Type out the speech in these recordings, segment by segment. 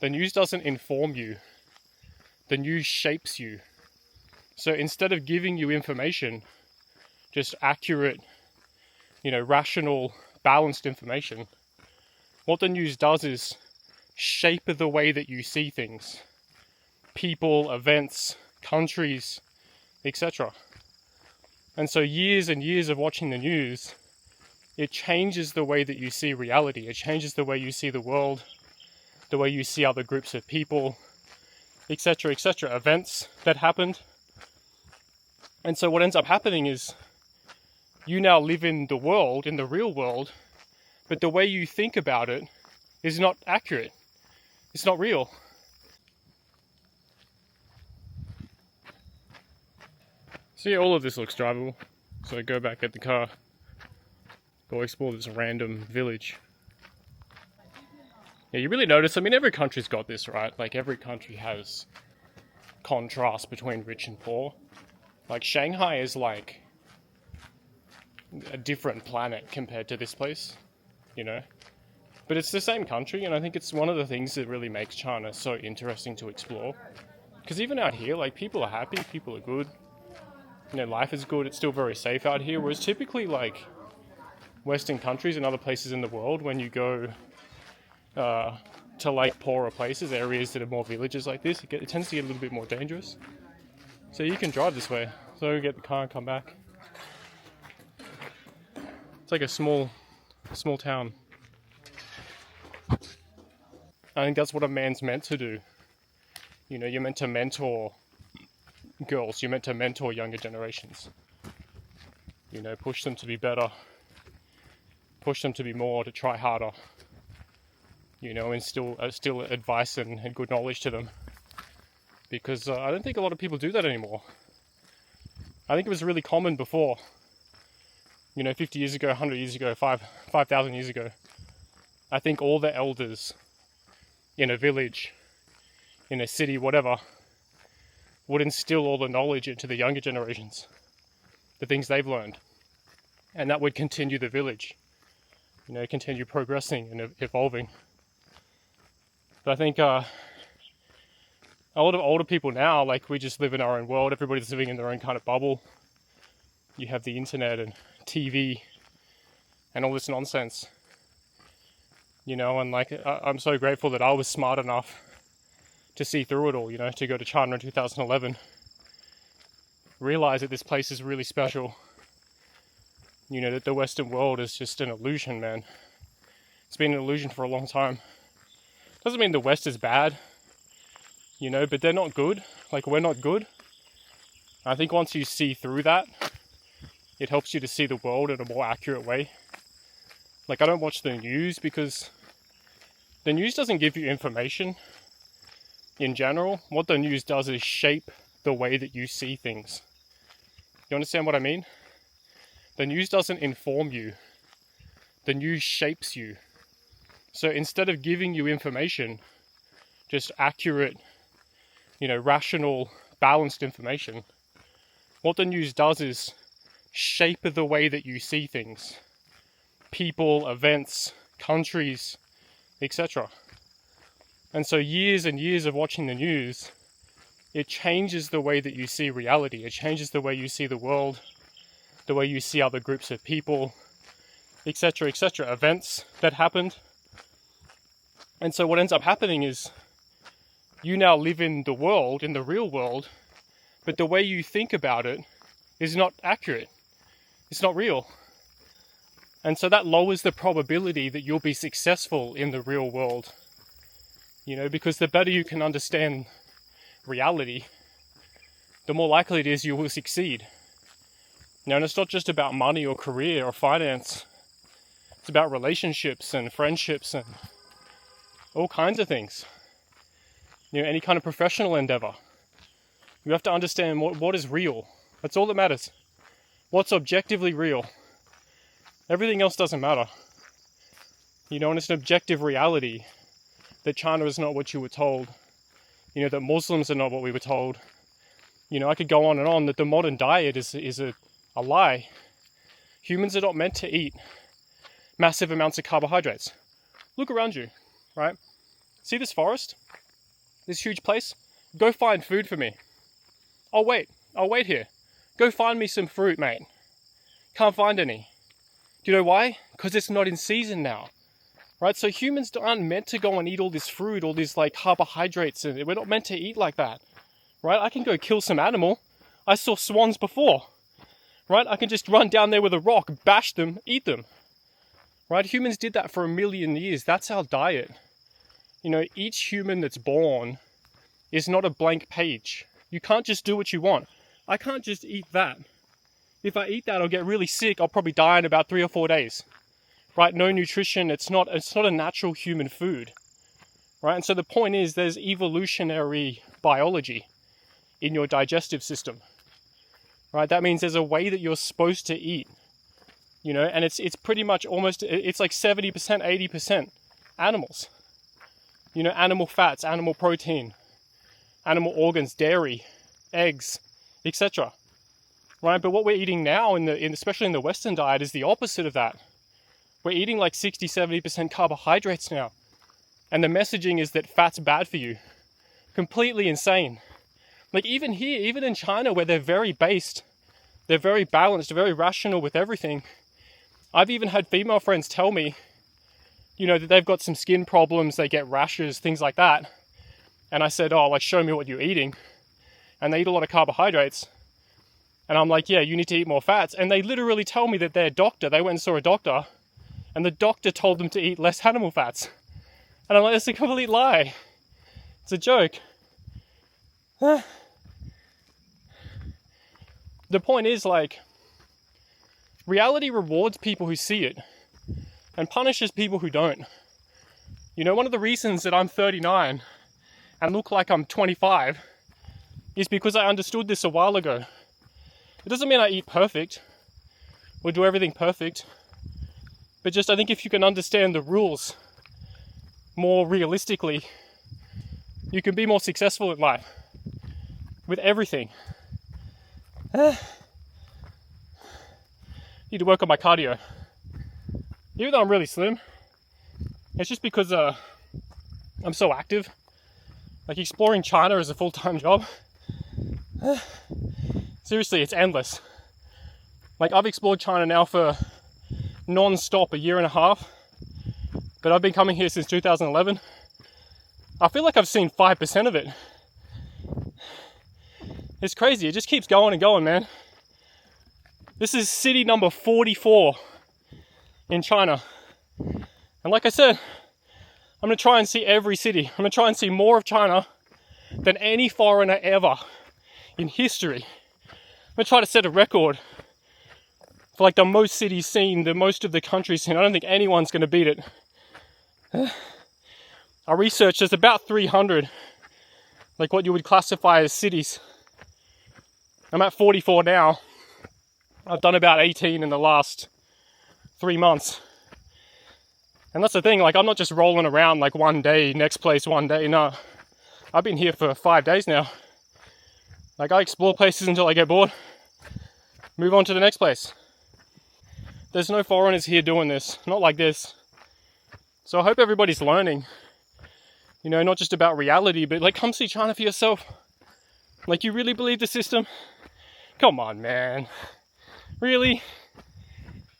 The news doesn't inform you. The news shapes you. So instead of giving you information, just accurate, rational, balanced information, what the news does is shape the way that you see things. People, events, countries, etc. And so years and years of watching the news, it changes the way that you see reality. It changes the way you see the world, the way you see other groups of people, etc., etc., events that happened. And so what ends up happening is you now live in the world, in the real world, but the way you think about it is not accurate. It's not real. So yeah, all of this looks drivable. So I go back at the car, go explore this random village. Yeah, you really notice, every country's got this, right? Like every country has contrast between rich and poor. Like Shanghai is like a different planet compared to this place, But it's the same country, and I think it's one of the things that really makes China so interesting to explore. Because even out here, like, people are happy, people are good, life is good, it's still very safe out here, whereas typically, like, Western countries and other places in the world, when you go to, like, poorer places, areas that are more villages like this, it tends to get a little bit more dangerous. So you can drive this way. So get the car and come back. It's like a small town. I think that's what a man's meant to do. You're meant to mentor girls, you're meant to mentor younger generations. Push them to be better, push them to be more, to try harder, instill advice and good knowledge to them. Because I don't think a lot of people do that anymore. I think it was really common before, 50 years ago, 100 years ago, 5,000 years ago. I think all the elders in a village, in a city, whatever, would instill all the knowledge into the younger generations, the things they've learned. And that would continue the village, continue progressing and evolving. But I think a lot of older people now, like, we just live in our own world, everybody's living in their own kind of bubble. You have the internet and TV and all this nonsense. And like, I'm so grateful that I was smart enough to see through it all, to go to China in 2011. Realize that this place is really special. That the Western world is just an illusion, man. It's been an illusion for a long time. Doesn't mean the West is bad, but they're not good. Like, we're not good. I think once you see through that, it helps you to see the world in a more accurate way. Like, I don't watch the news because the news doesn't give you information in general. What the news does is shape the way that you see things. You understand what I mean? The news doesn't inform you. The news shapes you. So instead of giving you information, just accurate, rational, balanced information, what the news does is shape the way that you see things. People, events, countries, etc. And so years and years of watching the news, it changes the way that you see reality. It changes the way you see the world, the way you see other groups of people, etc., etc., events that happened. And so what ends up happening is you now live in the world, in the real world, but the way you think about it is not accurate. It's not real. And so that lowers the probability that you'll be successful in the real world. Because the better you can understand reality, the more likely it is you will succeed. And it's not just about money or career or finance. It's about relationships and friendships and all kinds of things. Any kind of professional endeavor. You have to understand what is real. That's all that matters. What's objectively real. Everything else doesn't matter. And it's an objective reality that China is not what you were told. That Muslims are not what we were told. I could go on and on, that the modern diet is a lie. Humans are not meant to eat massive amounts of carbohydrates. Look around you, right? See this forest? This huge place? Go find food for me. I'll wait here. Go find me some fruit, mate. Can't find any. Do you know why? Because it's not in season now. Right? So humans aren't meant to go and eat all this fruit, all these like carbohydrates. And we're not meant to eat like that. Right? I can go kill some animal. I saw swans before. Right? I can just run down there with a rock, bash them, eat them. Right? Humans did that for 1 million years. That's our diet. You know, each human that's born is not a blank page. You can't just do what you want. I can't just eat that. If I eat that, I'll get really sick. I'll probably die in about 3 or 4 days. Right? No nutrition. It's not a natural human food. Right? And so the point is there's evolutionary biology in your digestive system. Right? That means there's a way that you're supposed to eat. You know, and it's pretty much almost, it's like 70%, 80% animals. You know, animal fats, animal protein, animal organs, dairy, eggs, etc. Right? But what we're eating now, especially in the Western diet, is the opposite of that. We're eating like 60, 70% carbohydrates now. And the messaging is that fat's bad for you. Completely insane. Like even here, even in China, where they're very based, they're very balanced, very rational with everything. I've even had female friends tell me, you know, that they've got some skin problems, they get rashes, things like that. And I said, oh, like, show me what you're eating. And they eat a lot of carbohydrates. And I'm like, yeah, you need to eat more fats. And they literally tell me that their doctor, they went and saw a doctor, and the doctor told them to eat less animal fats. And I'm like, that's a complete lie. It's a joke. The point is, like, reality rewards people who see it and punishes people who don't. You know, one of the reasons that I'm 39 and look like I'm 25 is because I understood this a while ago. It doesn't mean I eat perfect or do everything perfect, but just I think if you can understand the rules more realistically, you can be more successful in life with everything. Need to work on my cardio. Even though I'm really slim, it's just because I'm so active. Like exploring China is a full-time job. Seriously, it's endless. Like I've explored China now for non-stop 1.5 years, but I've been coming here since 2011. I feel like I've seen 5% of it. It's crazy, it just keeps going and going, man. This is city number 44 in China. And like I said, I'm going to try and see every city. I'm going to try and see more of China than any foreigner ever in history. I'm going to try to set a record for like the most cities seen, the most of the country seen. I don't think anyone's going to beat it. I researched, there's about 300, like what you would classify as cities. I'm at 44 now. I've done about 18 in the last 3 months. And that's the thing, like I'm not just rolling around like one day, next place one day, no. I've been here for 5 days now. Like I explore places until I get bored. Move on to the next place. There's no foreigners here doing this, not like this. So I hope everybody's learning. You know, not just about reality, but like come see China for yourself. Like you really believe the system? Come on, man. Really?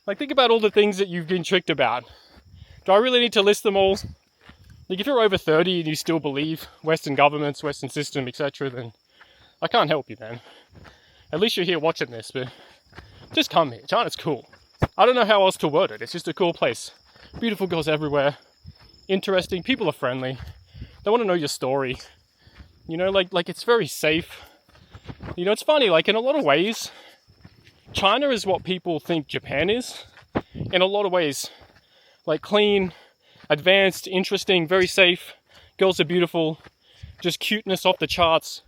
Like think about all the things that you've been tricked about. Do I really need to list them all? Like if you're over 30 and you still believe Western governments, Western system, etc., then I can't help you, man. At least you're here watching this, but just come here. China's cool. I don't know how else to word it. It's just a cool place. Beautiful girls everywhere. Interesting. People are friendly. They want to know your story. You know, like it's very safe. You know, it's funny, like in a lot of ways, China is what people think Japan is. In a lot of ways. Like clean, advanced, interesting, very safe. Girls are beautiful. Just cuteness off the charts.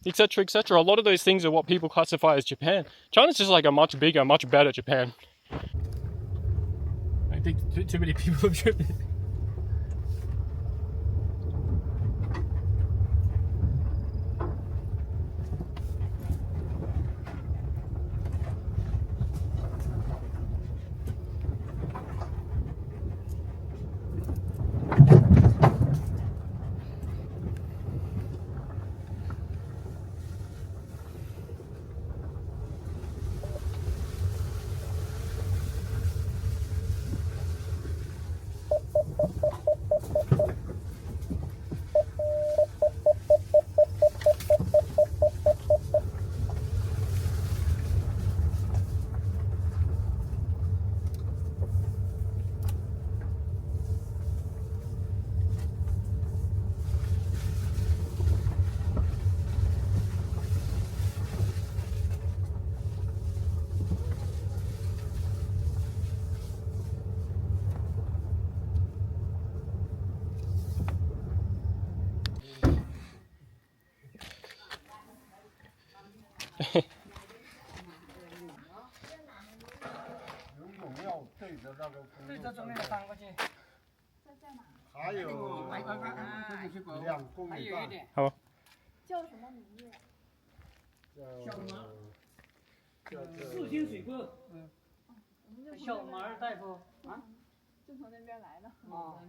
Etc, etc. A lot of those things are what people classify as Japan. China's just like a much bigger, much better Japan. I think too many people have driven. 对着中间的翻过去。在哪？还有2公里半。好。叫什么名字呀？小马。叫4星水库。小马尔大夫啊。就从那边来的。哦。